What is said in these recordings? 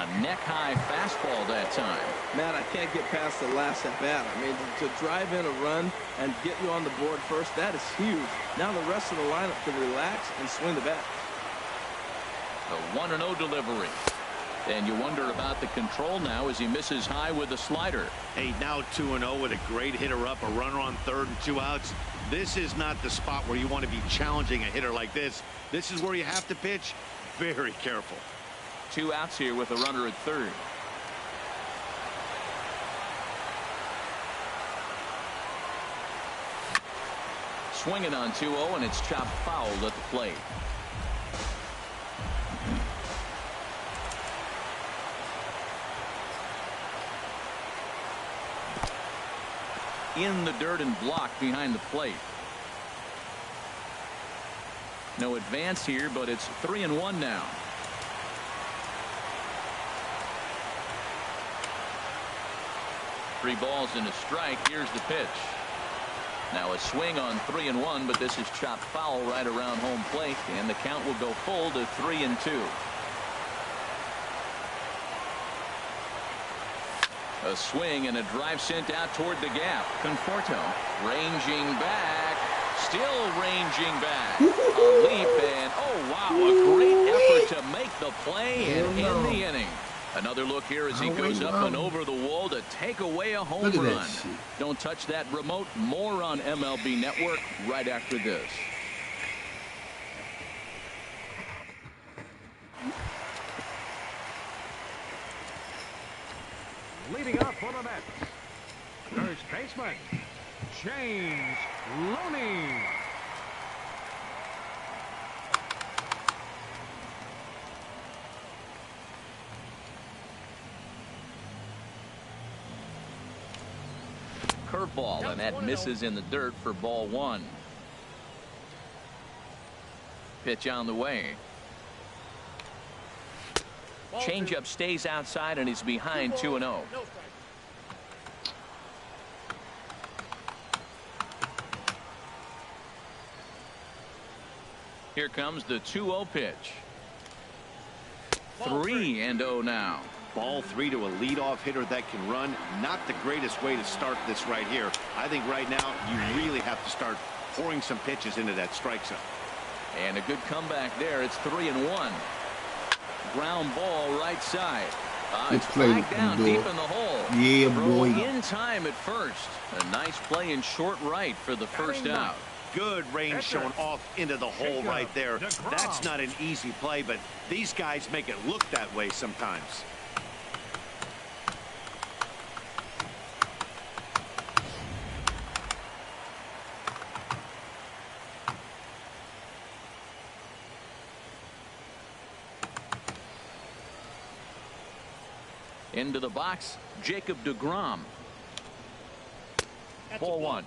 A neck-high fastball that time. Man, I can't get past the last at bat. I mean, to drive in a run and get you on the board first, that is huge. Now the rest of the lineup can relax and swing the bat. The 1-0 delivery. And you wonder about the control now as he misses high with a slider. Hey, now 2-0 with a great hitter up, a runner on third and 2 outs. This is not the spot where you want to be challenging a hitter like this. This is where you have to pitch very careful. 2 outs here with a runner at third. Swinging on 2-0, and it's chopped foul at the plate. In the dirt and blocked behind the plate. No advance here, but it's 3-1 now. Three balls and a strike. Here's the pitch. Now a swing on 3-1, but this is chopped foul right around home plate, and the count will go full to 3-2. A swing and a drive sent out toward the gap. Conforto ranging back, still ranging back. A leap, and oh wow, a great effort to make the play and end the inning. Another look here as he goes up and over the wall to take away a home run. Don't touch that remote. More on MLB Network right after this. Leading up for the Mets, first baseman, James Looney. Curveball, and that misses in the dirt for ball 1. Pitch on the way. Changeup stays outside, and he's behind 2-0. Here comes the 2-0 pitch. 3-0 now. Ball 3 to a leadoff hitter that can run. Not the greatest way to start this right here. I think right now you really have to start pouring some pitches into that strike zone. And a good comeback there. It's 3-1. Ground ball right side. It's flagged down deep in the hole. Yeah, boy. In time at first. A nice play in short right for the first out. Good range showing off into the hole right there. That's not an easy play, but these guys make it look that way sometimes. Into the box, Jacob deGrom. Ball 1.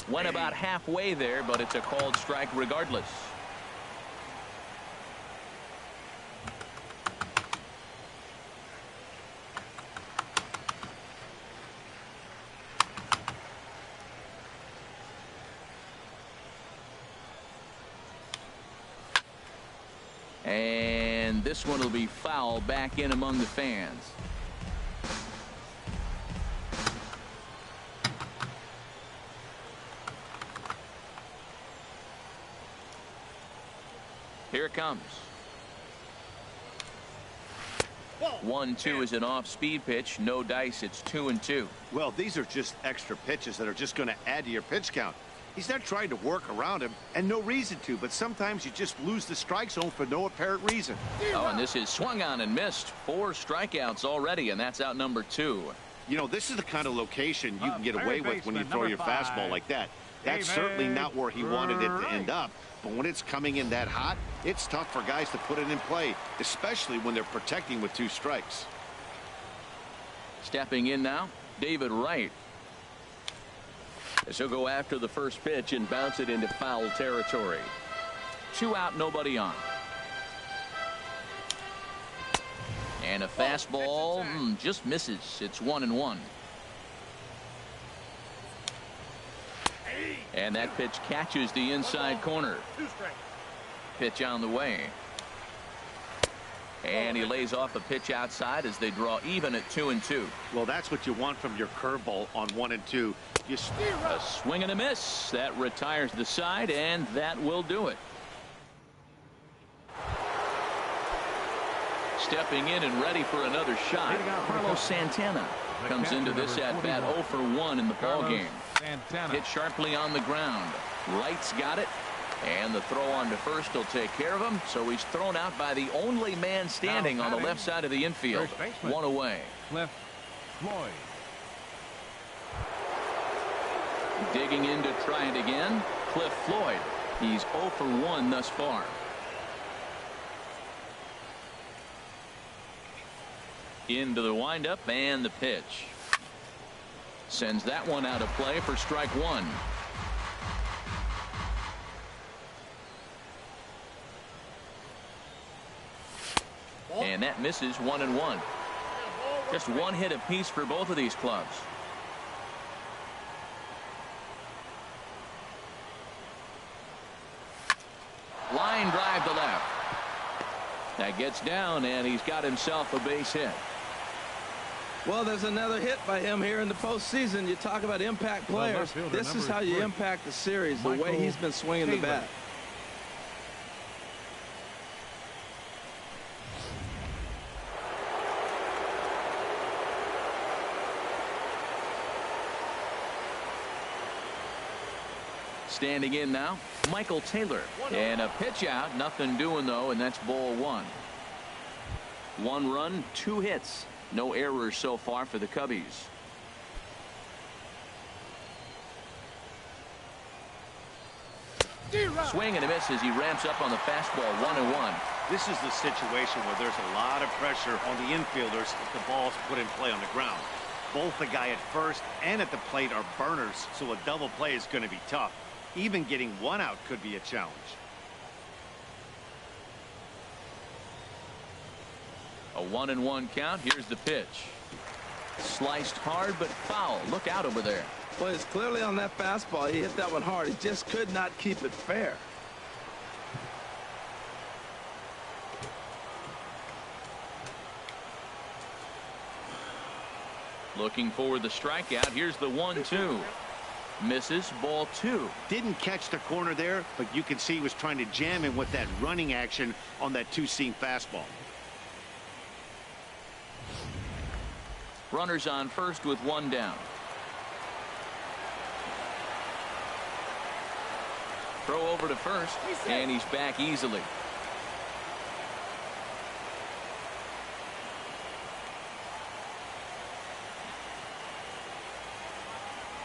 Went about halfway there, but it's a called strike regardless. And this one will be foul back in among the fans. Here it comes. 1-2 is an off-speed pitch. No dice. It's 2-2. Well, these are just extra pitches that are just going to add to your pitch count. He's not trying to work around him, and no reason to, but sometimes you just lose the strike zone for no apparent reason. Oh, and this is swung on and missed. 4 strikeouts already, and that's out number 2. You know, this is the kind of location you can get away with when you throw your fastball like that. That's certainly not where he wanted it to end up, but when it's coming in that hot, it's tough for guys to put it in play, especially when they're protecting with 2 strikes. Stepping in now, David Wright. As he'll go after the first pitch and bounce it into foul territory. 2 out, nobody on. And a fastball just misses. It's 1-1. And that pitch catches the inside corner. Pitch on the way. And he lays off a pitch outside as they draw even at 2-2. Well, that's what you want from your curveball on 1-2. A swing and a miss. That retires the side, and that will do it. Stepping in and ready for another shot, Carlos Santana comes into this at-bat 0 for 1 in the ballgame. Hit sharply on the ground. Wright's got it. And the throw on to first will take care of him. So he's thrown out by the only man standing on the left side of the infield. One away. Cliff Floyd. Digging in to try it again, Cliff Floyd. He's 0 for 1 thus far. Into the windup and the pitch. Sends that one out of play for strike one. And that misses 1-1. Just one hit apiece for both of these clubs. Line drive to left. That gets down, and he's got himself a base hit. Well, there's another hit by him here in the postseason. You talk about impact players. This is how you impact the series, the way he's been swinging the bat. Standing in now, Michael Taylor. And a pitch out, nothing doing though, and that's ball one. 1 run, 2 hits. No errors so far for the Cubbies. Swing and a miss as he ramps up on the fastball. 1-1. This is the situation where there's a lot of pressure on the infielders if the ball's put in play on the ground. Both the guy at first and at the plate are burners, so a double play is going to be tough. Even getting one out could be a challenge. A 1-1 count. Here's the pitch. Sliced hard but foul. Look out over there. Well, it's clearly on that fastball. He hit that one hard. He just could not keep it fair. Looking for the strikeout. Here's the 1-2. Misses, ball 2. Didn't catch the corner there, but you can see he was trying to jam him with that running action on that 2-seam fastball. Runners on first with 1 down. Throw over to first, and he's back easily.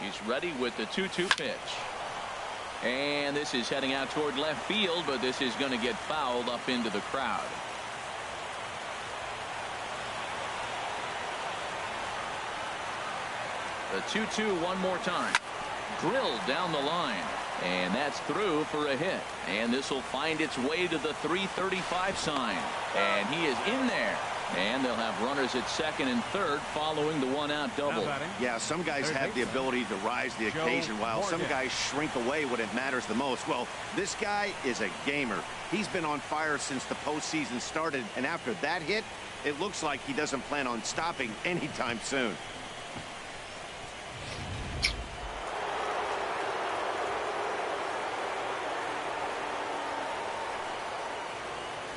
He's ready with the 2-2 pitch. And this is heading out toward left field, but this is going to get fouled up into the crowd. The 2-2 one more time. Drilled down the line. And that's through for a hit. And this will find its way to the 335 sign. And he is in there. And they'll have runners at second and third following the 1-out double. Yeah, some guys have the ability to rise the occasion while some guys shrink away when it matters the most. Well, this guy is a gamer. He's been on fire since the postseason started. And after that hit, it looks like he doesn't plan on stopping anytime soon.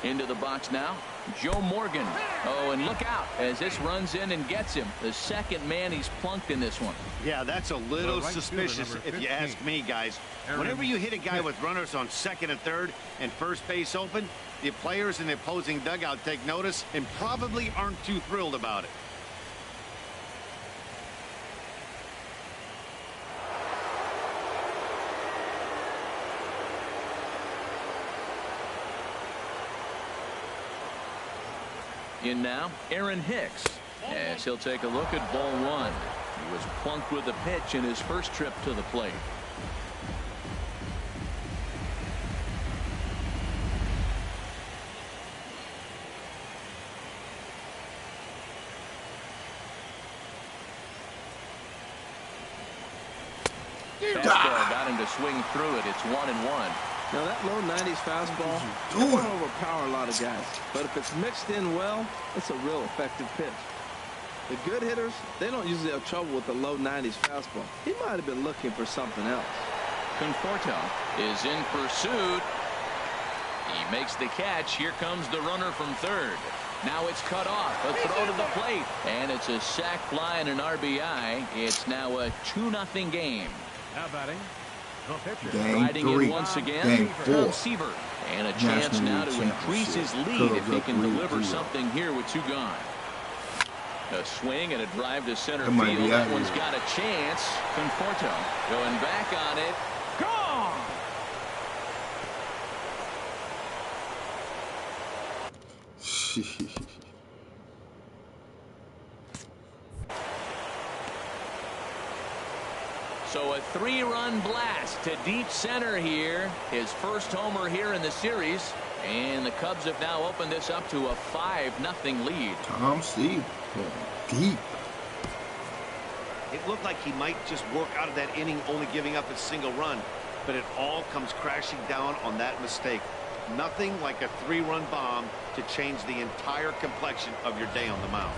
Into the box now, Joe Morgan. Oh, and look out as this runs in and gets him. The second man he's plunked in this one. Yeah, that's a little suspicious if you ask me, guys. Whenever you hit a guy with runners on second and third and first base open, the players in the opposing dugout take notice and probably aren't too thrilled about it. In now, Aaron Hicks, as he'll take a look at ball 1. He was plunked with a pitch in his first trip to the plate. Fastball got him to swing through it. It's 1-1. Now that low 90s fastball, it's going to overpower a lot of guys. But if it's mixed in well, it's a real effective pitch. The good hitters, they don't usually have trouble with the low 90s fastball. He might have been looking for something else. Conforto is in pursuit. He makes the catch. Here comes the runner from third. Now it's cut off. A throw to the plate. And it's a sac fly and an RBI. It's now a 2-0 game. Now batting, the pitcher. Riding in once again, Tom Seaver. And a chance now to increase his lead if he can deliver something here with 2 gone. A swing and a drive to center field. That one's got a chance. Conforto going back on it. Gone! So a 3-run blast to deep center here. His first homer here in the series. And the Cubs have now opened this up to a 5-0 lead. Tom Seaver deep. It looked like he might just work out of that inning only giving up a single run, but it all comes crashing down on that mistake. Nothing like a 3-run bomb to change the entire complexion of your day on the mound.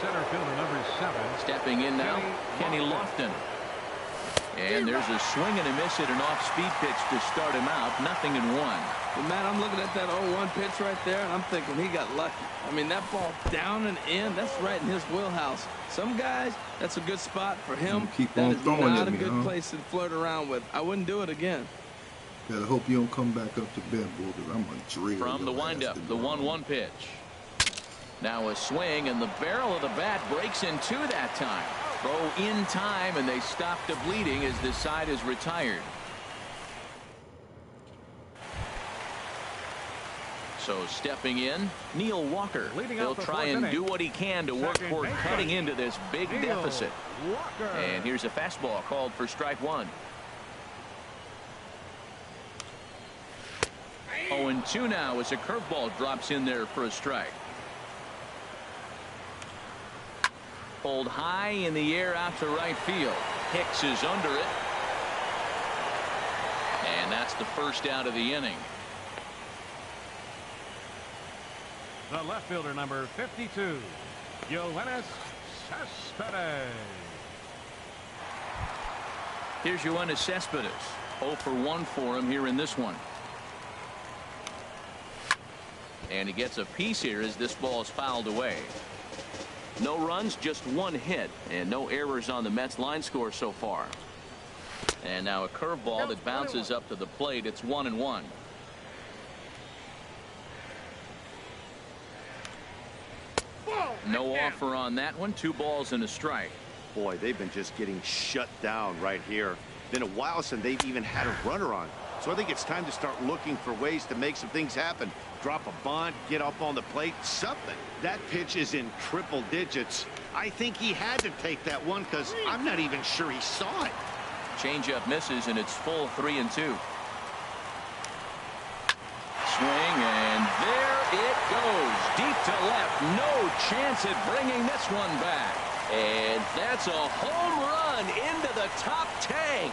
Center fielder number 7. Stepping in now, Kenny Lofton. And there's a swing and a miss at an off-speed pitch to start him out. 0-1. But man, I'm looking at that 0-1 pitch right there, and I'm thinking he got lucky. I mean, that ball down and in, that's right in his wheelhouse. Some guys, that's a good spot for him. Keep that on is throwing not at a me, good place to flirt around with. I wouldn't do it again. Gotta hope you don't come back up to bed, boy, because I'm gonna drill. From the windup, the 1-1 pitch. Now a swing, and the barrel of the bat breaks in 2 that time. Throw in time, and they stop the bleeding as this side is retired. So stepping in, Neil Walker. He'll try and do what he can to work toward cutting into this big deficit. And here's a fastball called for strike 1. 0-2 now as a curveball drops in there for a strike. Pulled high in the air out to right field. Hicks is under it. And that's the first out of the inning. The left fielder number 52, Yoenis Cespedes. Here's Yoenis Cespedes. 0 for 1 for him here in this one. And he gets a piece here as this ball is fouled away. No runs, just 1 hit, and no errors on the Mets line score so far. And now a curveball that bounces up to the plate. It's 1-1. No offer on that one. 2 balls and a strike. Boy, they've been just getting shut down right here. Been a while since they've even had a runner on. So I think it's time to start looking for ways to make some things happen. Drop a bunt, get up on the plate, something. That pitch is in triple digits. I think he had to take that one because I'm not even sure he saw it. Changeup misses, and it's full 3-2. Swing, and there it goes. Deep to left. No chance at bringing this one back. And that's a home run into the top tank.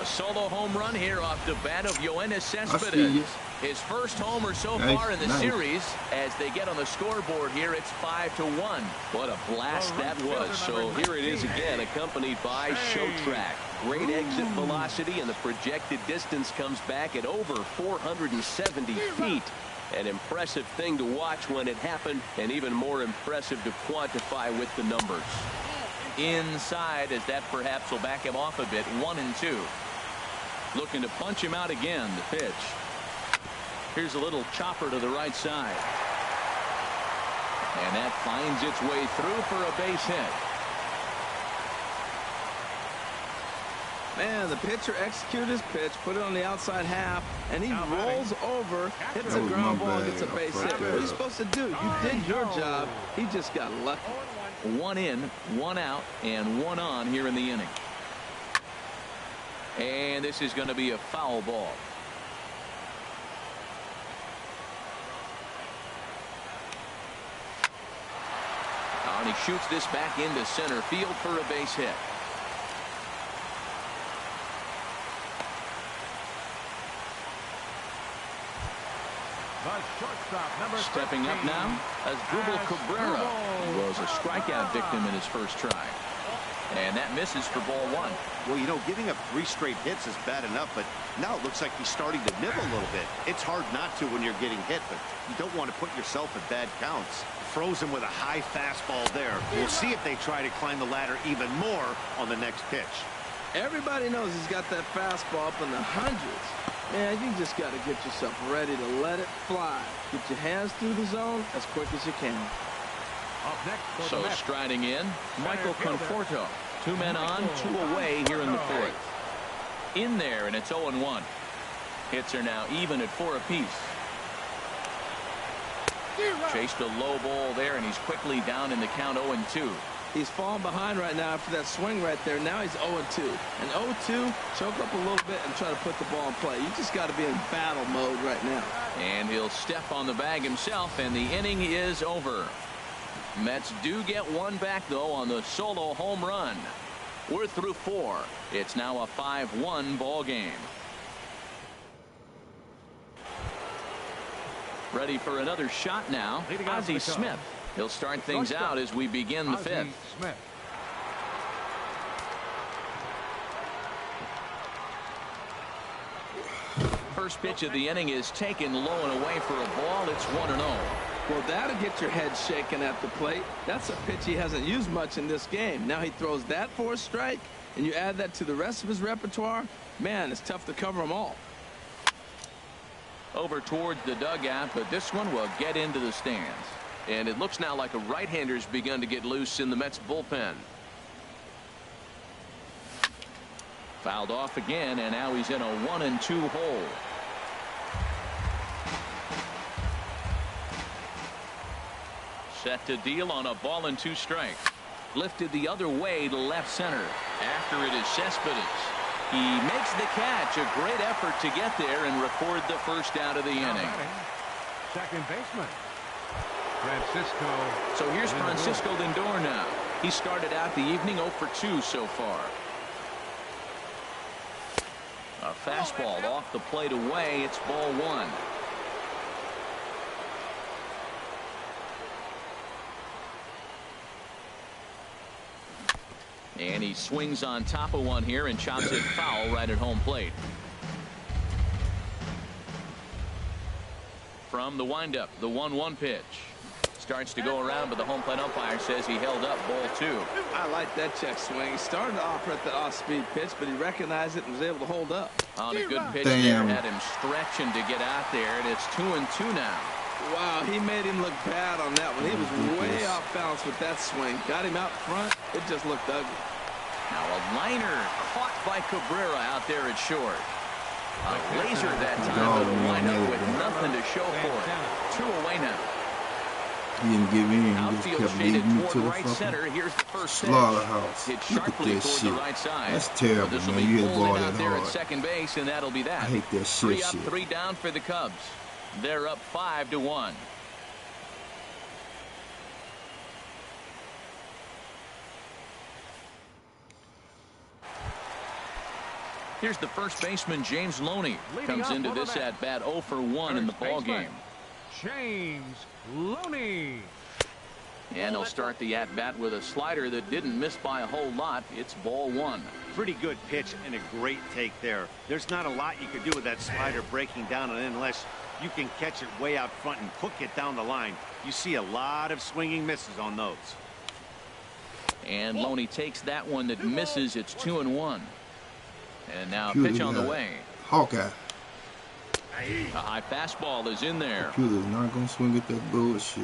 A solo home run here off the bat of Yoenis Cespedes. His first homer so far in the series. As they get on the scoreboard here, it's 5-1. What a blast that was. So here it is again, accompanied by Show Track. Great exit velocity, and the projected distance comes back at over 470 feet. An impressive thing to watch when it happened, and even more impressive to quantify with the numbers. Inside, as that perhaps will back him off a bit. 1-2. Looking to punch him out again. The pitch. Here's a little chopper to the right side. And that finds its way through for a base hit. Man, the pitcher executed his pitch, put it on the outside half, and he rolls over, hits a ground ball, gets a base hit. What are you supposed to do? You did your job. He just got lucky. 1 in, 1 out, and 1 on here in the inning. And this is going to be a foul ball. On he shoots this back into center field for a base hit. Stepping up now as Cabrera, who was a strikeout victim in his first try. And that misses for ball one. Well, you know, giving up 3 straight hits is bad enough, but now it looks like he's starting to nibble a little bit. It's hard not to when you're getting hit, but you don't want to put yourself at bad counts. Throws him with a high fastball there. We'll see if they try to climb the ladder even more on the next pitch. Everybody knows he's got that fastball up in the hundreds. Man, you just got to get yourself ready to let it fly. Get your hands through the zone as quick as you can. So striding in, Michael Conforto. 2 men on, 2 away here in the 4th. In there, and it's 0-1. Hits are now even at 4 apiece. Chased a low ball there, and he's quickly down in the count 0-2. He's falling behind right now after that swing right there. Now he's 0-2. And 0-2, choke up a little bit and try to put the ball in play. You just got to be in battle mode right now. And he'll step on the bag himself, and the inning is over. Mets do get one back, though, on the solo home run. We're through 4. It's now a 5-1 ball game. Ready for another shot now, Ozzie Smith. He'll start things out as we begin the 5th. First pitch of the inning is taken low and away for a ball. It's 1-0. Well, that'll get your head shaken at the plate. That's a pitch he hasn't used much in this game. Now he throws that for a strike, and you add that to the rest of his repertoire. Man, it's tough to cover them all. Over towards the dugout, but this one will get into the stands. And it looks now like a right-hander's begun to get loose in the Mets bullpen. Fouled off again, and now he's in a 1-2 hole. Set to deal on a ball and 2 strikes. Lifted the other way to left center. After it is Cespedes. He makes the catch. A great effort to get there and record the first out of the inning. Second baseman, Francisco. So here's Francisco Lindor now. He started out the evening 0 for 2 so far. A fastball off the plate away. It's ball 1. And he swings on top of one here and chops it foul right at home plate. From the windup, the 1-1 pitch. Starts to go around, but the home plate umpire says he held up ball 2. I like that check swing. He started off at the off-speed pitch, but he recognized it and was able to hold up. On a good pitch there, had him stretching to get out there, and it's 2-2 now. Wow, he made him look bad on that one. He was way off balance with that swing. Got him out front. It just looked ugly. Now a liner caught by Cabrera out there at short. A laser that time, but wind up with nothing to show for it. 2 away now. He didn't give in. He just Outfield kept shaded leading me toward to the right center. Here's the first pitch. slaughterhouse. Hit Look at sharply that toward shit. the right side. That's terrible, This will man. be You hit pulled ball in that out there hard. at second base, and that'll be that. I hate that shit. 3 up, 3 down for the Cubs. They're up 5-1. Here's the first baseman, James Loney. Comes into this at bat 0 for 1 in the ball game. James Loney. And he'll start the at bat with a slider that didn't miss by a whole lot. It's ball 1. Pretty good pitch and a great take there. There's not a lot you could do with that slider breaking down, and unless you can catch it way out front and hook it down the line, you see a lot of swinging misses on those. And Loney takes that one that misses. It's 2-1. And now a pitch on the way. Hawkeye. A high fastball is in there. Computer's not going to swing at that bullshit.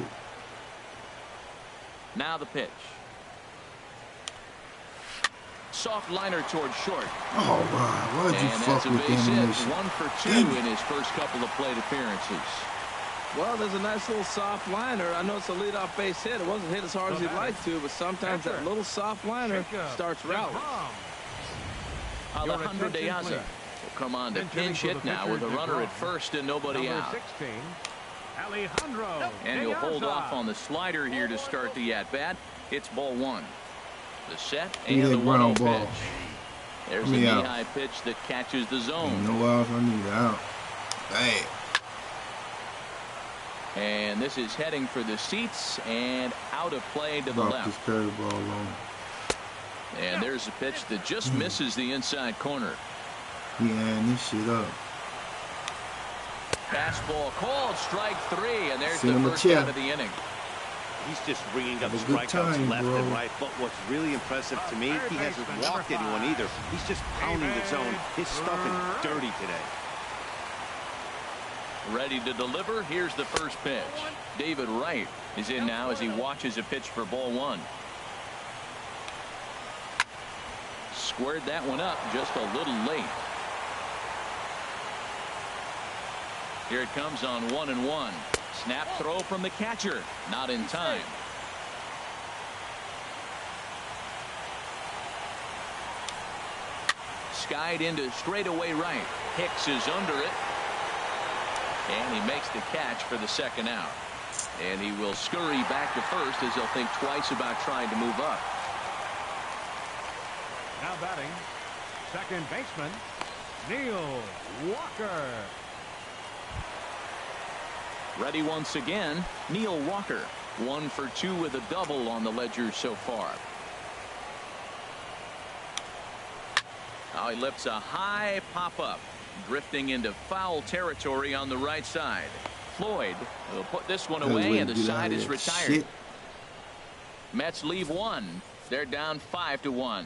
Now the pitch. Soft liner towards short. Oh, wow. Why'd you fuck with the animation? 1 for 2 in his first couple of plate appearances. Well, there's a nice little soft liner. I know it's a leadoff base hit. It wasn't hit as hard as he'd like to, but sometimes that little soft liner starts rallying. Alejandro De Aza will come on to pinch hit now with a runner at first and nobody out. 16, Alejandro. And he'll hold Piazza. off on the slider here to start the at-bat. It's ball one. The set Give me and the that ground 1-0 ball. pitch. There's Give a me out. knee-high pitch that catches the Ain't zone. no outs. I need out. Hey. And this is heading for the seats and out of play to the Drop left. this curveball on. And there's a pitch that just misses the inside corner. He eyeing this shit up. Fastball called, strike three, and there's Send the him a first check. out of the inning. He's just bringing up Have a good strikeouts time, left bro. and right. But what's really impressive to me, he hasn't walked anyone either. He's just pounding the zone. His stuff is dirty today. Ready to deliver. Here's the first pitch. David Wright is in now as he watches a pitch for ball one. Squared that one up just a little late. Here it comes on 1-1. Snap throw from the catcher. Not in time. Skied into straightaway right. Hicks is under it. And he makes the catch for the second out. And he will scurry back to first as he'll think twice about trying to move up. Now batting, second baseman, Neil Walker. Ready once again, Neil Walker. 1 for 2 with a double on the ledger so far. Now he lifts a high pop-up, drifting into foul territory on the right side. Floyd will put this one away, and the side is retired. Shit. Mets leave one. They're down 5-1.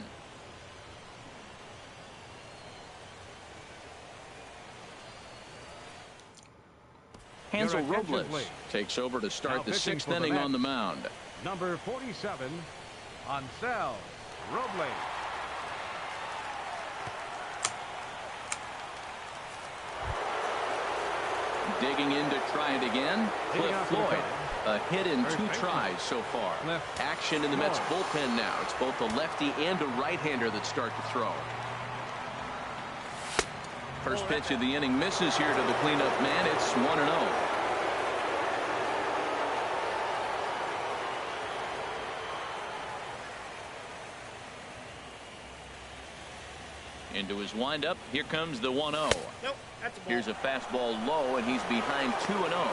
Hansel Your attention, Robles please. takes over to start Now the pitching 6th for the inning Mets. on the mound. Number 47, Hansel Robles. Digging in to try it again. Leading Cliff off the Floyd. top. A hit in First 2 baseman. tries so far. Left. Action in the Mets Floyd. bullpen now. It's both a lefty and a right-hander that start to throw. First pitch of the inning misses here to the cleanup man. It's 1-0. Into his windup. Here comes the 1-0. Nope, that's a ball. Here's a fastball low, and he's behind 2-0.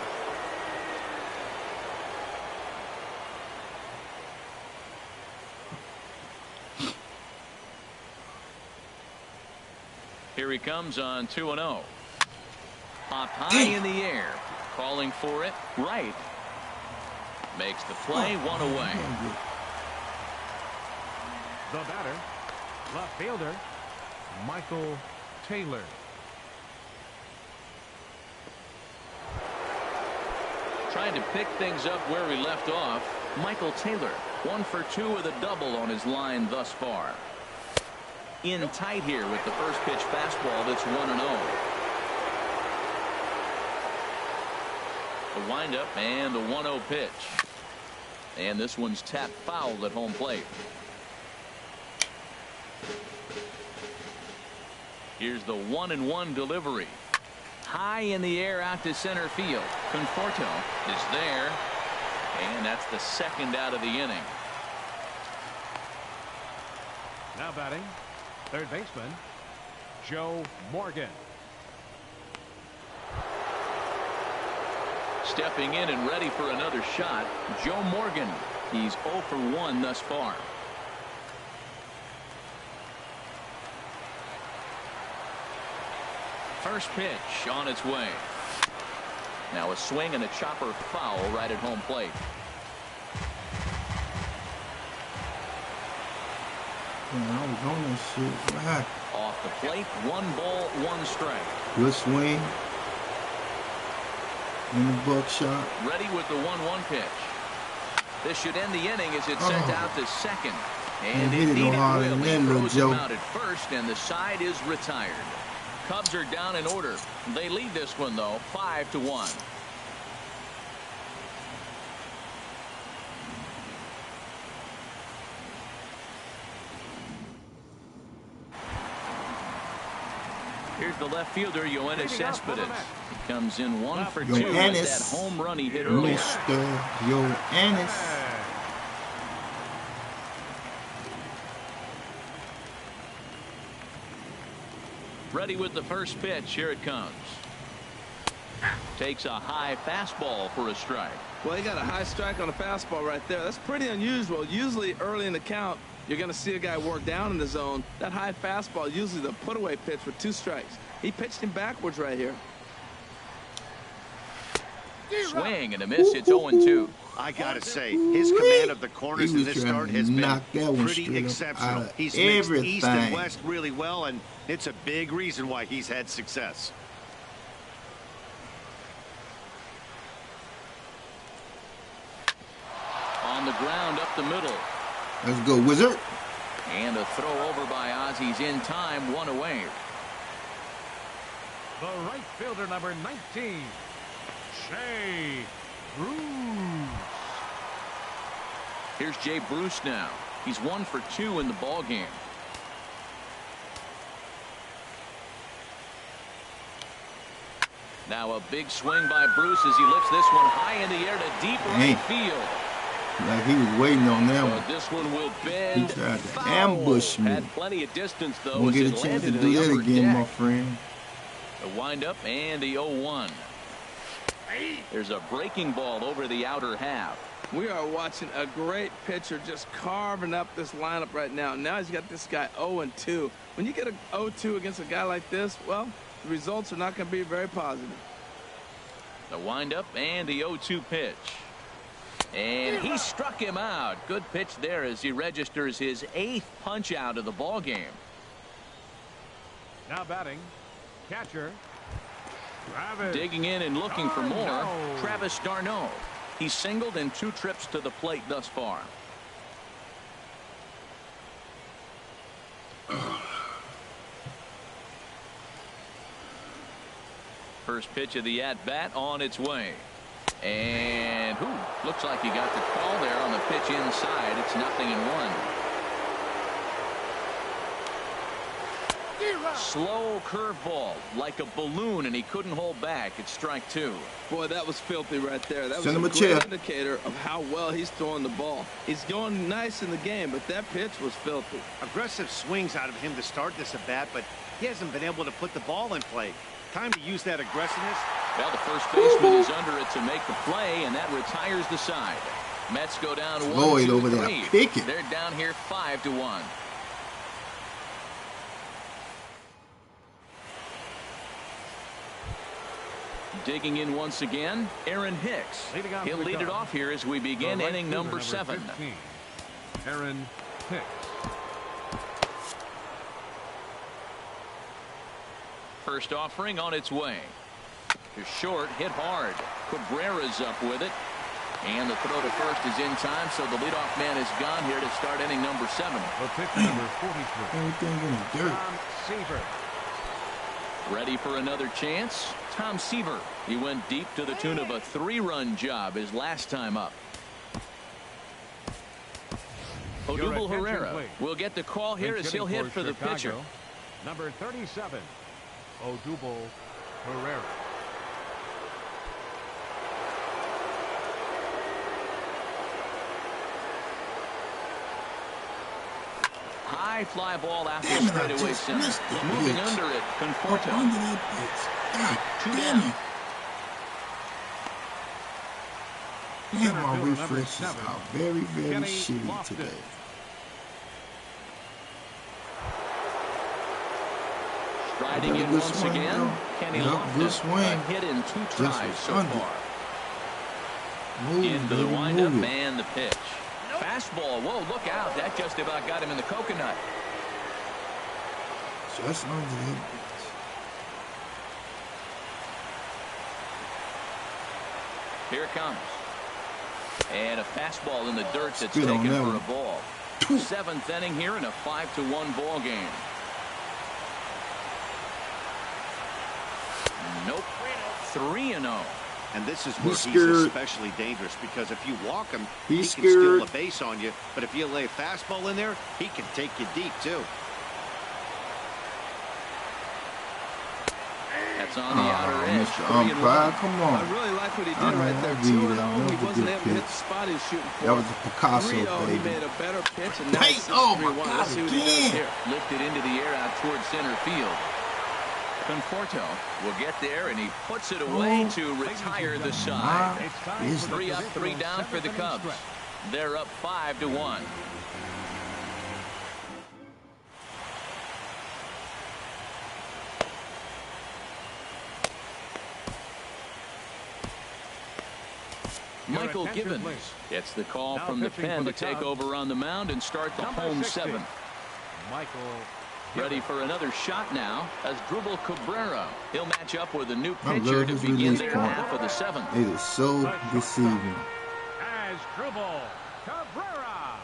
Here he comes on 2-0. Popped high in the air. Calling for it. Right. Makes the play. One away. The batter, left fielder, Michael Taylor. Trying to pick things up where he left off. Michael Taylor. 1 for 2 with a double on his line thus far. In tight here with the first pitch fastball that's 1-0. The windup and the 1-0 pitch. And this one's tapped foul at home plate. Here's the 1-1 delivery. High in the air out to center field. Conforto is there. And that's the second out of the inning. Now batting, third baseman, Joe Morgan. Stepping in and ready for another shot, Joe Morgan. He's 0 for 1 thus far. First pitch on its way. Now a swing and a chopper foul right at home plate. Man, I was on that shit. What happened? Off the plate, 1 ball, 1 strike. Good swing. In the buckshot. Ready with the 1-1 pitch. This should end the inning as it's sent out to second. And hit it indeed no it harder will. than He that, little throws him Joe. out at first, and the side is retired. Cubs are down in order. They lead this one, though, 5-1. Here's the left fielder, Yoenis Cespedes. He comes in 1 for 2 with that home run he hit earlier. Mr. Yoenis. Ready with the first pitch. Here it comes. Takes a high fastball for a strike. Well, he got a high strike on a fastball right there. That's pretty unusual. Usually early in the count, you're going to see a guy work down in the zone. That high fastball, usually the put-away pitch with 2 strikes. He pitched him backwards right here. Swing and a miss. It's 0-2. I gotta say, his command of the corners in this start has been pretty exceptional. He's mixed east and west really well, and it's a big reason why he's had success. On the ground up the middle. Let's go, Wizard. And a throw over by Ozzy's in time, 1 away. The right fielder, number 19, Jay Bruce. Here's Jay Bruce now. He's 1 for 2 in the ball game. Now a big swing by Bruce as he lifts this one high in the air to deep right field. Like he was waiting on that one. This one will bend. He tried to ambush me. Had plenty of distance though. We'll get a chance to do that again, my friend. The windup and the 0-1. There's a breaking ball over the outer half. We are watching a great pitcher just carving up this lineup right now. Now he's got this guy 0-2. When you get a 0-2 against a guy like this, well, the results are not going to be very positive. The windup and the 0-2 pitch. And he struck him out. Good pitch there as he registers his 8th punch out of the ball game. Now batting, catcher. Digging in and looking for more, Travis d'Arnaud. He's singled in 2 trips to the plate thus far. First pitch of the at-bat on its way. And looks like he got the call there on the pitch inside. It's 0-1. Slow curveball like a balloon, and he couldn't hold back. It's strike 2. Boy, that was filthy right there. That was a great indicator of how well he's throwing the ball. He's going nice in the game, but that pitch was filthy. Aggressive swings out of him to start this at bat, but he hasn't been able to put the ball in play. Time to use that aggressiveness. Well, the first baseman is under it to make the play, and that retires the side. Mets go down 1-3. over there picking. They're down here 5-1. Digging in once again, Aaron Hicks. He'll lead it off here as we begin inning number 7. 15, Aaron Hicks. First offering on its way. To short, hit hard. Cabrera's up with it. And the throw to first is in time, so the leadoff man is gone here to start inning number 7. The pitcher, number 43. Everything in the dirt. Tom Seaver. Ready for another chance? Tom Seaver. He went deep to the tune of a 3-run job his last time up. Odubel Herrera will get the call here as he'll hit for the pitcher. Number 37, Odubel Herrera. High fly ball after straightaway center. Moving under it, Conforto. Two down. Damn, my refresh is out very, very shitty today. Striding in once again, Kenny Lofton. Hit in 2 tries so far. Into the windup and the pitch. Fastball. Whoa, look out. That just about got him in the coconut. Just under him. Here it comes. And a fastball in the dirt that's taken for a ball. 7th inning here in a 5-1 ball game. Nope. 3-0. And this is where he's especially dangerous, because if you walk him, he can steal a base on you. But if you lay a fastball in there, he can take you deep, too. It's on the outer edge. Mr. Umpire, come on. I really like what he did right there. 2-0, he wasn't able to hit the spot he was shooting for. That was a Picasso, 3-0, he baby. made a better pitch, and now it's 6-3-1. Oh, my God, Let's see what he does again. here. Lifted into the air out towards center field. Conforto will get there, and he puts it away to retire the side. It's time Is for the 3 up, 3 down for the Cubs. They're up 5-1. Michael Givens gets the call from the pen to take over on the mound and start the home 7th. Michael Ready for another shot now as Dribble Cabrera. He'll match up with a new I pitcher love to his begin release their point. half of the 7th. It is so deceiving. as Dribble Cabrera.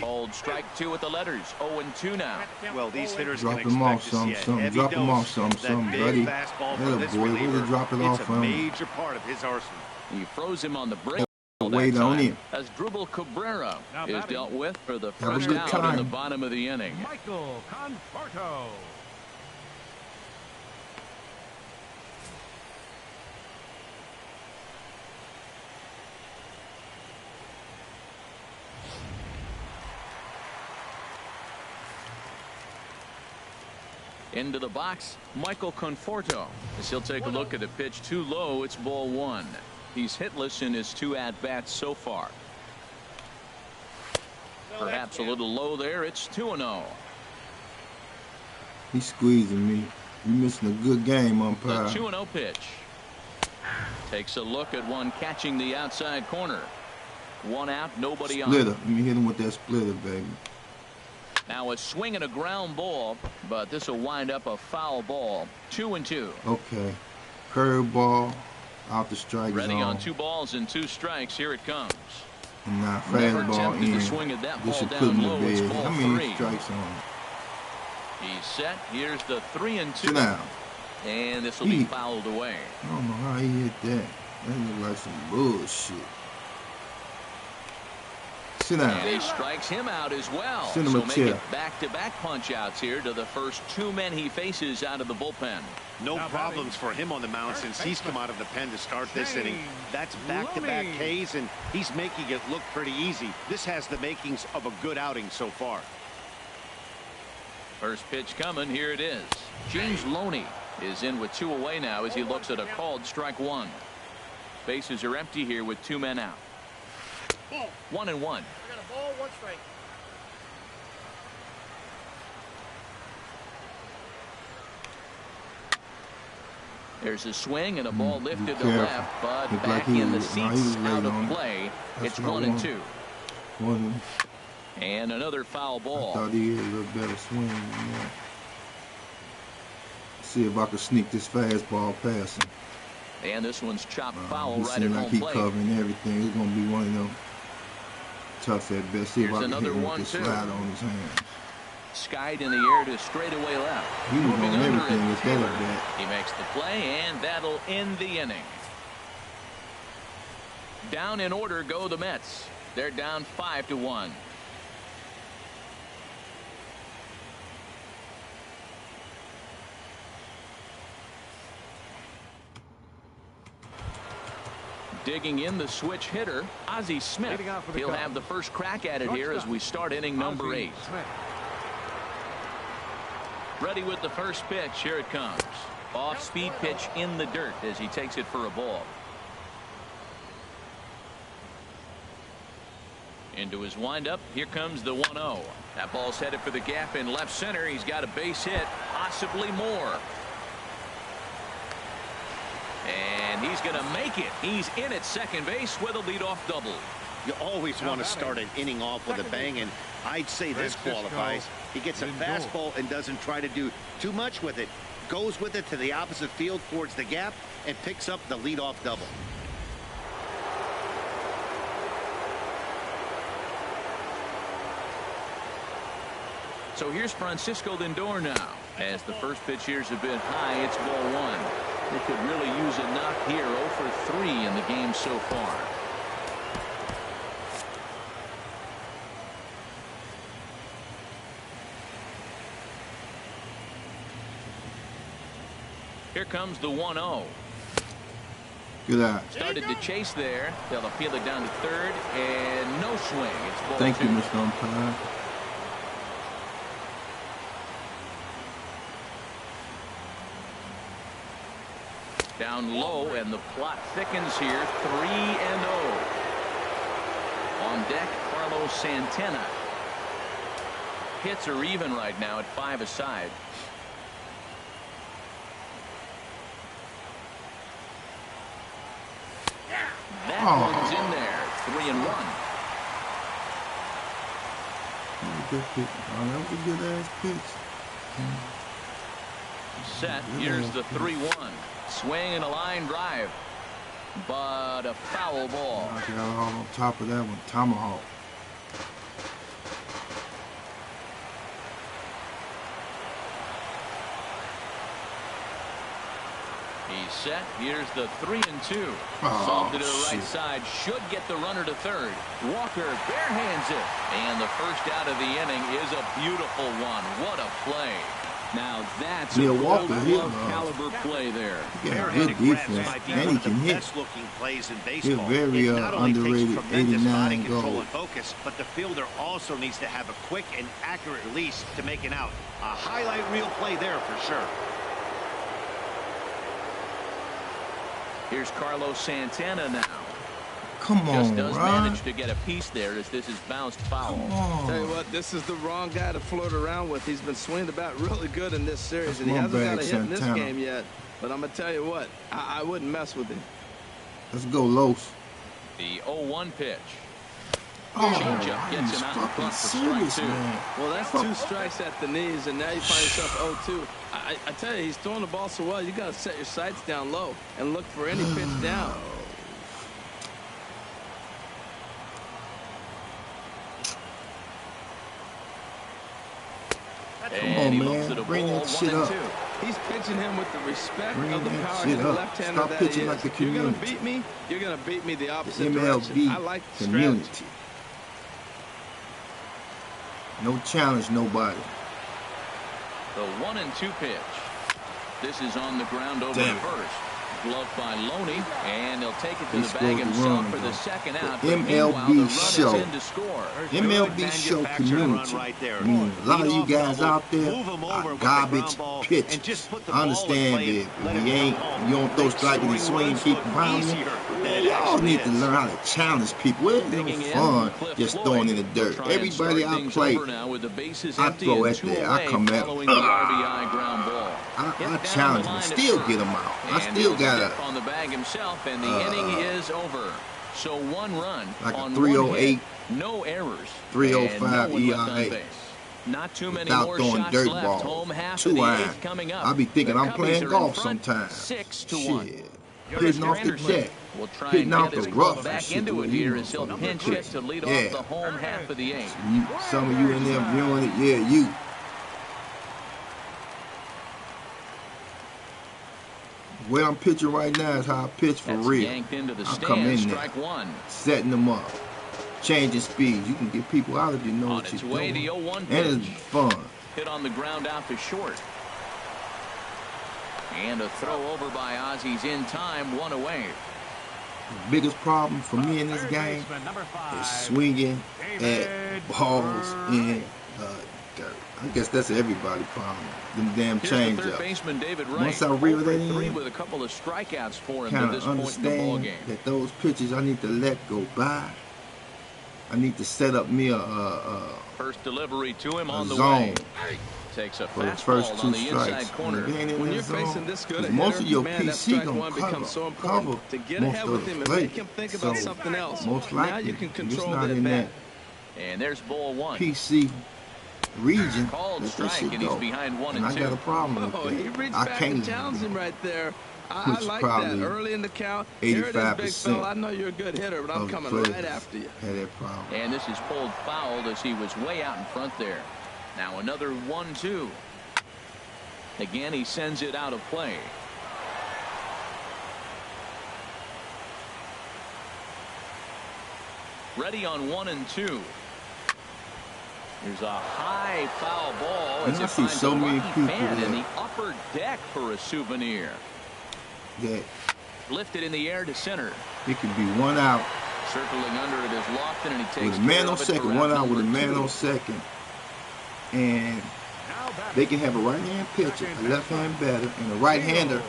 Called strike 2 with the letters. 0-2 now. Well, these hitters Drop can him off expect to see a something. heavy Drop him off dose of something, that big buddy. fastball Yeah, from this boy, really reliever. drop it off It's a him. major part of his arsenal. He froze him on the break. Wait that on time him. as Dribble Cabrera Now is batting. dealt with for the Have a first good out in time. the bottom of the inning. Michael Conforto. Into the box, Michael Conforto. As he'll take a look at a pitch too low, it's ball 1. He's hitless in his 2 at-bats so far. Perhaps a little low there. It's 2-0. He's squeezing me. You missing a good game, The umpire. 2-0 pitch. Takes a look at one catching the outside corner. 1 out, nobody on. Splitter. Let me hit him with that splitter, baby. Now a swing and a ground ball, but this will wind up a foul ball. 2-2. Okay. Curveball out the strike Ready zone. on 2 balls and 2 strikes. Here it comes. And now Never fastball attempted in. to swing at that This ball should down put him low. to It's bed. ball How many 3. strikes on? He's set. Here's the 3-2. Sit down. And this will be fouled away. I don't know how he hit that. That look like some bullshit. Sit down. And he strikes him out as well. Send him So a make chair. it back-to-back punch-outs here to the first 2 men he faces out of the bullpen. No Now problems for him on the mound since he's come out of the pen to start this inning. James That's back-to-back Looney. Ks, and he's making it look pretty easy. This has the makings of a good outing so far. First pitch coming. Here it is. James Looney is in with 2 away now as he looks at a called strike 1. Bases are empty here with 2 men out. 1-1. I got a ball, 1 strike. There's a swing and a ball lifted to careful. left, but Looked back like he in the was- no, he was seats late out on of it. play. That's It's what I 1-2. One, And another foul I ball. thought he had a little better swing than that. See if I could sneak this fastball past him. And this one's chopped foul He right at seemed like home he plate. covering everything. It's gonna be one of them tough at best. See if Here's I can hit another him with 1-2. this slider on his hand. Skied in the air to straightaway left. He was Moving on under everything it, with that Taylor. at bat. He makes the play, and that'll end the inning. Down in order go the Mets. They're down 5-1. Digging in the switch hitter, Ozzie Smith. Leading off for the He'll Cubs. have the first crack at it here as we start inning number 8. Smith. Ready with the first pitch. Here it comes. Off-speed pitch in the dirt as he takes it for a ball. Into his windup. Here comes the 1-0. That ball's headed for the gap in left center. He's got a base hit, possibly more. And he's going to make it. He's in at second base with a leadoff double. You always want to start an inning off with a bang, and I'd say this qualifies. He gets a fastball and doesn't try to do too much with it. Goes with it to the opposite field towards the gap and picks up the leadoff double. So here's Francisco Lindor now. As the first pitch here's a bit high, it's ball 1. They could really use a knock here. 0 for 3 in the game so far. Here comes the 1-0. Good eye. Started to chase there. They'll appeal it down to third, and no swing. It's ball Thank 2. you, Mr. Umpire. Down low, and the plot thickens here. 3-0. On deck, Carlos Santana. Hits are even right now at 5 aside. That one's in there. 3-1. Good pitch. Oh, that was a good ass pitch. Set. Here's the 3-1. Swing and a line drive. But a foul ball. I got all on top of that one. Tomahawk. He's set. Here's the 3-2. Oh, Solved it to the right shit. side. Should get the runner to third. Walker barehands it. And the first out of the inning is a beautiful one. What a play. Now that's a Walker hit, caliber play there. Yeah, good defense. And he can hit. Best-looking plays in He's baseball. very It not only takes underrated tremendous body 89 control goal. and focus, but the fielder also needs to have a quick and accurate release to make an out. A highlight reel play there for sure. Here's Carlos Santana now. Come Just on, does Ron. manage to get a piece there as this is bounced foul. Come on. Tell you what, this is the wrong guy to flirt around with. He's been swinging the bat really good in this series, and he hasn't got a hit in this Santana. game yet. But I'm going to tell you what, I wouldn't mess with him. Let's go, Los. The 0-1 pitch. Oh, Changeup gets he's him out in fucking front for strike serious, 2. man. Well, that's 2 strikes at the knees, and now you find yourself 0-2. I tell you, he's throwing the ball so well, you got to set your sights down low and look for any pitch down. And he man. looks at a Bring ball, that shit 1-2. up. He's pitching him with the respect Bring of the that power shit hitting up. left-hander Stop that he pitching is. like the If you're going to community. beat me, you're going to beat me the The opposite direction. I MLB like the community. strategy. No challenge, nobody. The 1-2 pitch. This is on the ground over Damn. to first. Gloved by Loney, and he'll take it to He the scored bag the himself run, for the though. second The out. But meanwhile, MLB the run show. is in to score. MLB show community. Right there. I mean, a lot of you guys out there Move 'em over are with the garbage ground ball pitchers. and just put the I ball in understand play that and let if it you run ain't, home. you don't throw Makes strike and you scoring swing, runs keep look pounding. easier than it Y'all actually need to is. learn how to challenge people. It Digging ain't in, fun Cliff just Floyd throwing in the will dirt. try and Everybody start I things play, over now with the bases I empty throw and at 2 that. I away come at following the RBI ground ball. Hit I down challenge the them, line at still first. get them out. I And still he'll got step on the bag himself, and the inning is over. So 1 run like a on 308, 1 hit, no errors, 305 and no one left on ERA. base. Not too many without more throwing shots dirt left. balls. Home half 2 of the iron. 8th coming up. I be thinking The I'm Cubbies playing are in golf front, sometimes. 6-1. Shit. Yours Hitting off the Granderson deck. will try Hitting and off get the his ball rough and back shit. into it You here as he'll motherfucking pinch pitch. hit to lead Yeah. off the home half of the 8th. Some of you in there viewing it, yeah, you. Where I'm pitching right now is how I pitch for That's real. yanked into the I come in stand. there, Strike 1. setting them up, changing speeds. You can get people out if you know On what its you're way, doing. the 0-1 And pitch. it's fun. Hit on the ground out to short. And a throw over by Ozzy's in time, 1 away. The biggest problem for me in this game is swinging at balls in dirt. I guess that's everybody's problem. Them damn Here's the change third ups. baseman David Wright. Once I reel that 0 for 3 in, with a couple of strikeouts for him kind at of this point in the ball understand game. that those pitches I need to let go by. I need to set up me a First delivery to him on the zone way. Takes a for the first fastball 2 on the strikes. inside corner. If it ain't in When that you're zone, facing this good a most of hitter, your man, that PC strike gonna 1 cover, becomes so important cover to get most ahead of with the him and play. make him think about So, something else. most Now likely, you can if control it's not the in bat. that And there's ball 1. PC region, Called let that strike, shit and he's go. behind 1 And and I 2. got a problem with Oh, that. he reached I back can't and let it challenged go. him right there. I Which like probably that. Early in the count. Here it is, big 85% fella. I know you're a good hitter, but I'm of the coming players right after you. had that problem. And this is pulled fouled as he was way out in front there. Now another 1-2. Again, he sends it out of play. Ready on 1 and 2. There's a high foul ball. And as I it see finds so a many lucky people fan in that- the upper deck for a souvenir. that Lifted in the air to center. it could be 1 out Circling under it is Lofton, and he takes with a man care on of it for second, round 1 out with a number man 2. on second, and they can have a right-hand pitcher, a left-hand batter, and a right-hander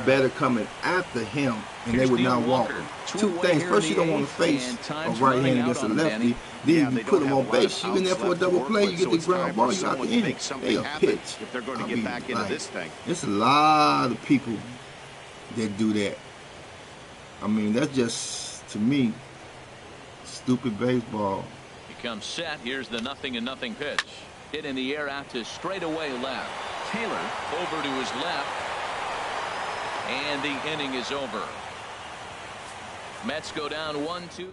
batter coming after him, and they would not walk him. Two things. First, you don't want to face a right-hand against a lefty. Then you put them on base. You in there for a double play. You get the ground ball. You out the inning. They'll pitch. If they're going to get back into this thing. There's a lot of people that do that. I mean, that's just, to me, stupid baseball. He comes set. Here's the 0-0 pitch. Hit in the air out to straightaway left. Taylor over to his left. And the inning is over. Mets go down 1-2.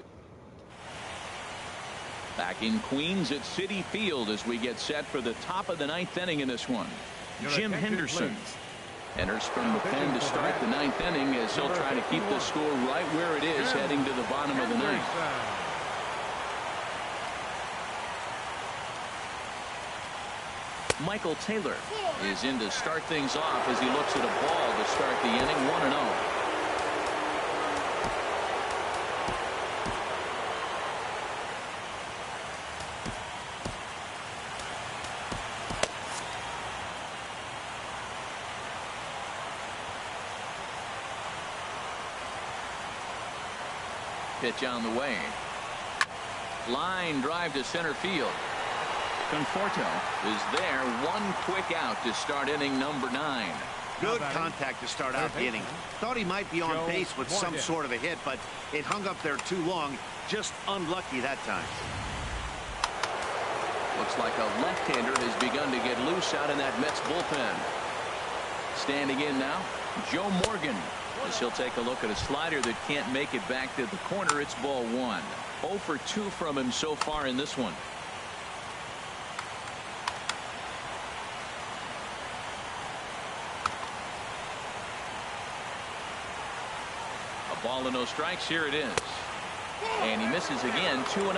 Back in Queens at Citi Field as we get set for the top of the 9th inning in this one. Jim Henderson enters from the pen to start the 9th inning as he'll try to keep the score right where it is heading to the bottom of the 9th. Michael Taylor is in to start things off as he looks at a ball to start the inning. 1-0. Pitch on the way. Line drive to center field. Conforto is there. One quick out to start inning number 9. Good contact to start out the inning. Thought he might be on base with some sort of a hit, but it hung up there too long. Just unlucky that time. Looks like a left-hander has begun to get loose out in that Mets bullpen. Standing in now, Joe Morgan. As he'll take a look at a slider that can't make it back to the corner. It's ball 1. 0 for 2 from him so far in this one. A ball and no strikes. Here it is. And he misses again. 2-0.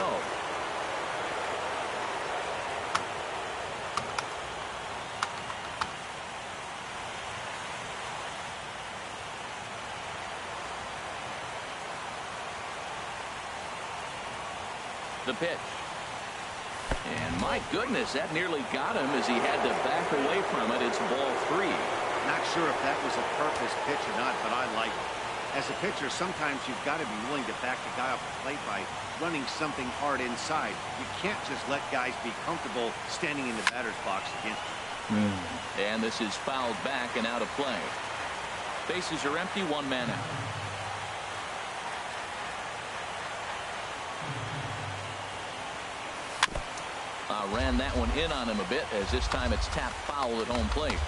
The pitch. And my goodness, that nearly got him as he had to back away from it. It's ball 3. Not sure if that was a purpose pitch or not, but I like it. As a pitcher, sometimes you've got to be willing to back the guy off the plate by running something hard inside. You can't just let guys be comfortable standing in the batter's box against you. And this is fouled back and out of play. Bases are empty. 1 man out. Ran that one in on him a bit as this time it's tapped foul at home plate.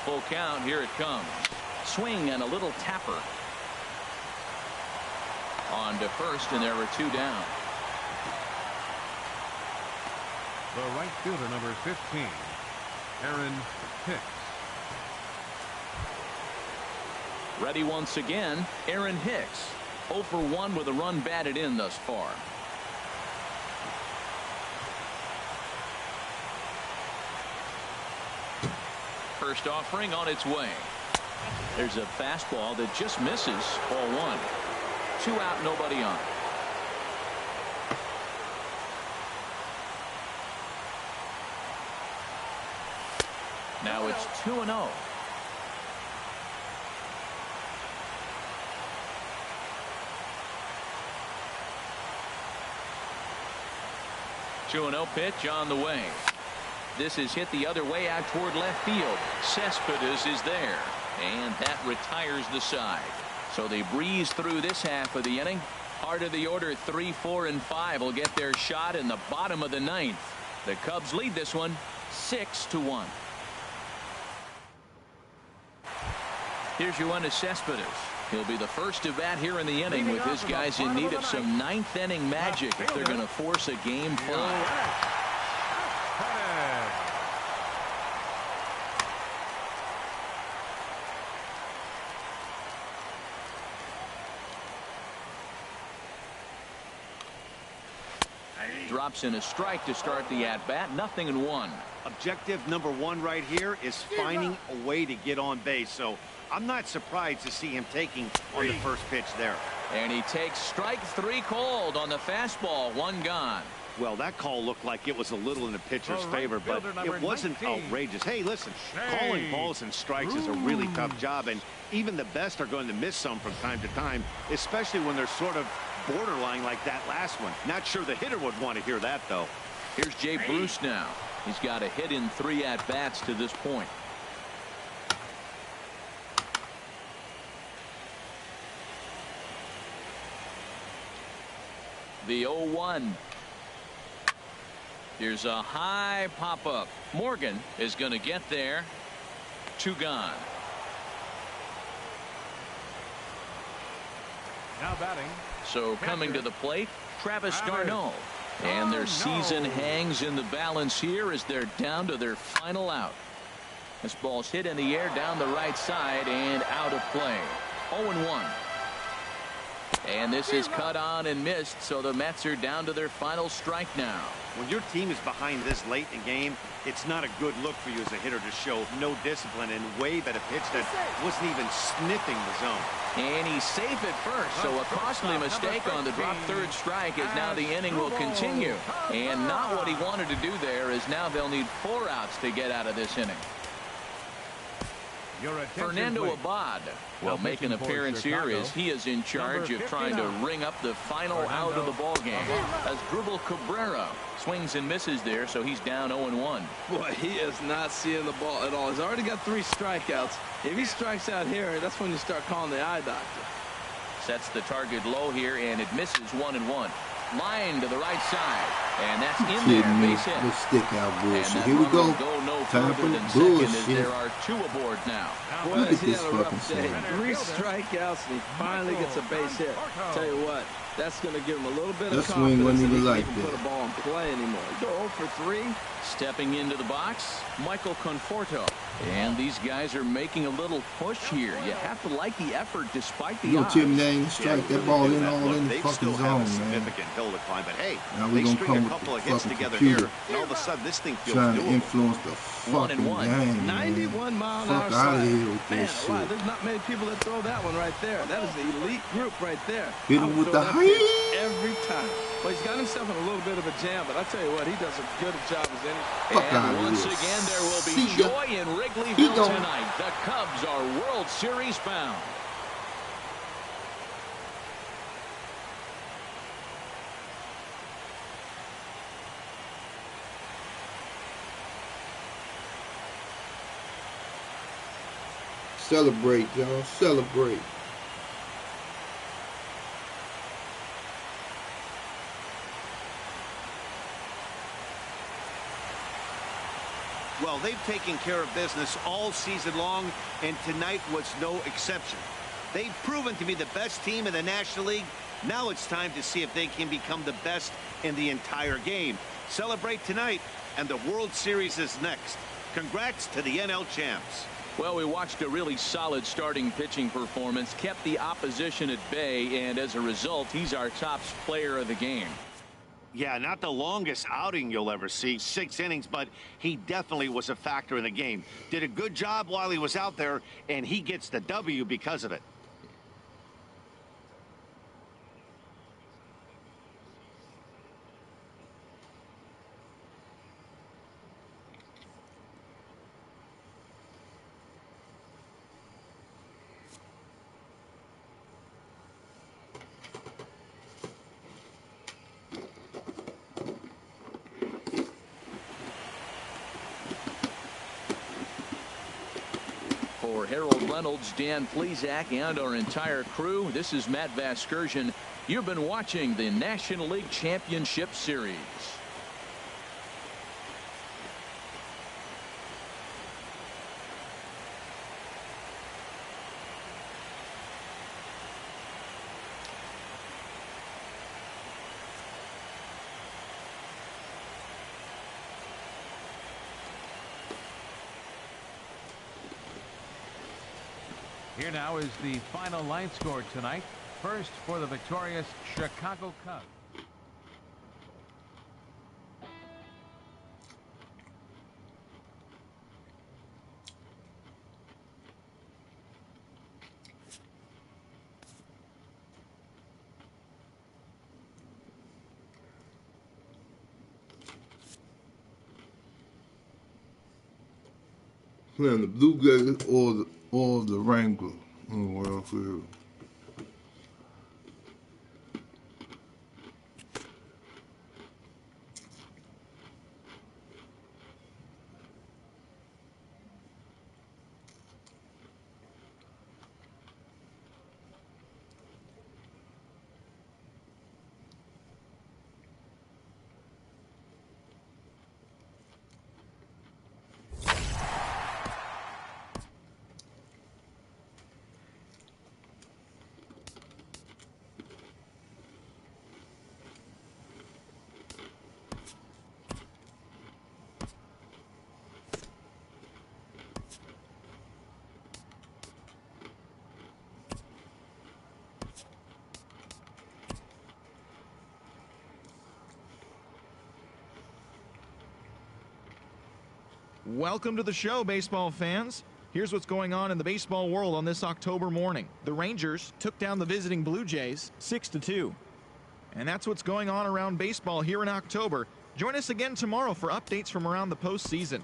Full count. Here it comes. Swing and a little tapper. On to first, and there were 2 down. The right fielder, number 15, Aaron Hicks. Ready once again, Aaron Hicks. 0 for 1 with a run batted in thus far. First offering on its way. There's a fastball that just misses. Ball 1. 2 out, nobody on. Now it's 2-0. Pitch on the way. This is hit the other way out toward left field. Cespedes is there, and that retires the side. So they breeze through this half of the inning. Heart of the order 3, 4, and 5 will get their shot in the bottom of the 9th. The Cubs lead this one 6-1. Here's Yoenis Cespedes. He'll be the first to bat here in the inning with his guys in need of some 9th inning magic if they're going to force a game 5. drops in a strike to start the at-bat. 0-1. Objective number one right here is finding a way to get on base. So I'm not surprised to see him taking on the first pitch there. And he takes strike 3 called on the fastball. 1 gone. Well, that call looked like it was a little in the pitcher's favor, but it wasn't outrageous. Hey, listen, calling balls and strikes is a really tough job, and even the best are going to miss some from time to time, especially when they're sort of borderline like that last one. Not sure the hitter would want to hear that, though. Here's Jay Bruce now. He's got a hit in 3 at-bats to this point. The 0-1. Here's a high pop-up. Morgan is going to get there. 2 gone. Now batting. So coming to the plate, Travis d'Arnaud. And their season hangs in the balance here as they're down to their final out. This ball's hit in the air down the right side and out of play. 0-1. And this is cut on and missed, so the Mets are down to their final strike now. When your team is behind this late in the game, it's not a good look for you as a hitter to show no discipline and wave at a pitch that wasn't even sniffing the zone. And he's safe at first, so a costly mistake on the drop third strike as now the inning will continue. And not what he wanted to do there, as now they'll need 4 outs to get out of this inning. Fernando Abad will make an appearance here as he is in charge of trying to ring up the final out of the ball game. As Dribble Cabrera swings and misses there, so he's down 0-1. Boy, he is not seeing the ball at all. He's already got 3 strikeouts. If he strikes out here, that's when you start calling the eye doctor. Sets the target low here, and it misses 1-1. Line to the right side, and that's in there. Base hit. Let's stick out bullshit. Here we go. No Time for the bullshit. There are 2 aboard now. Boy, look at he this had a rough fucking day. thing. 3 strikeouts, and he finally gets a base hit. Tell you what, that's going to give him a little bit of confidence swing wasn't that he even can like even that. put a ball in play anymore. Go 0 for 3. Stepping into the box, Michael Conforto. And these guys are making a little push here. You have to like the effort despite the odds. Tell me they ain't strike that ball in all in the They fucking still have a zone, man. significant hill to climb, but hey, Now we they gonna string come a with couple the of hits fucking together computer. here, and all of a sudden this thing feels Trying to doable. influence the fucking 1-1. game, man. 91 mile an hour Fuck out of slide. here with Man, this wow, shit. there's not many people that throw that one right there. That is the elite group right there. Hit I him would with throw the that height. pitch every time. Well, he's got himself in a little bit of a jam, but I tell you what, he does as good a job as any. Fuck out And of once here. again, there will be See ya. joy in He Wrigleyville don't- tonight. The Cubs are World Series bound. Celebrate, y'all. Celebrate. Well, they've taken care of business all season long, and tonight was no exception. They've proven to be the best team in the National League. Now it's time to see if they can become the best in the entire game. Celebrate tonight, and the World Series is next. Congrats to the NL champs. Well, we watched a really solid starting pitching performance, kept the opposition at bay, and as a result, he's our top player of the game. Yeah, not the longest outing you'll ever see, 6 innings, but he definitely was a factor in the game. Did a good job while he was out there, and he gets the W because of it. For Harold Reynolds, Dan Plesac, and our entire crew, this is Matt Vasgersian. You've been watching the National League Championship Series. Here now is the final line score tonight. First for the victorious Chicago Cubs. Playing the Blue Jays or the Wranglers in the World Series. Welcome to the show, baseball fans. Here's what's going on in the baseball world on this October morning. The Rangers took down the visiting Blue Jays 6-2. And that's what's going on around baseball here in October. Join us again tomorrow for updates from around the postseason.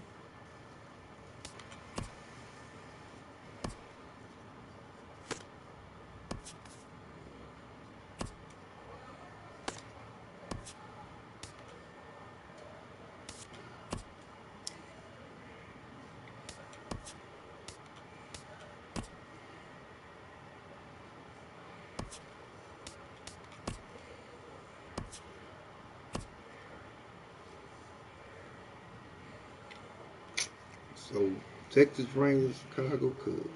So, Texas Rangers, Chicago Cubs.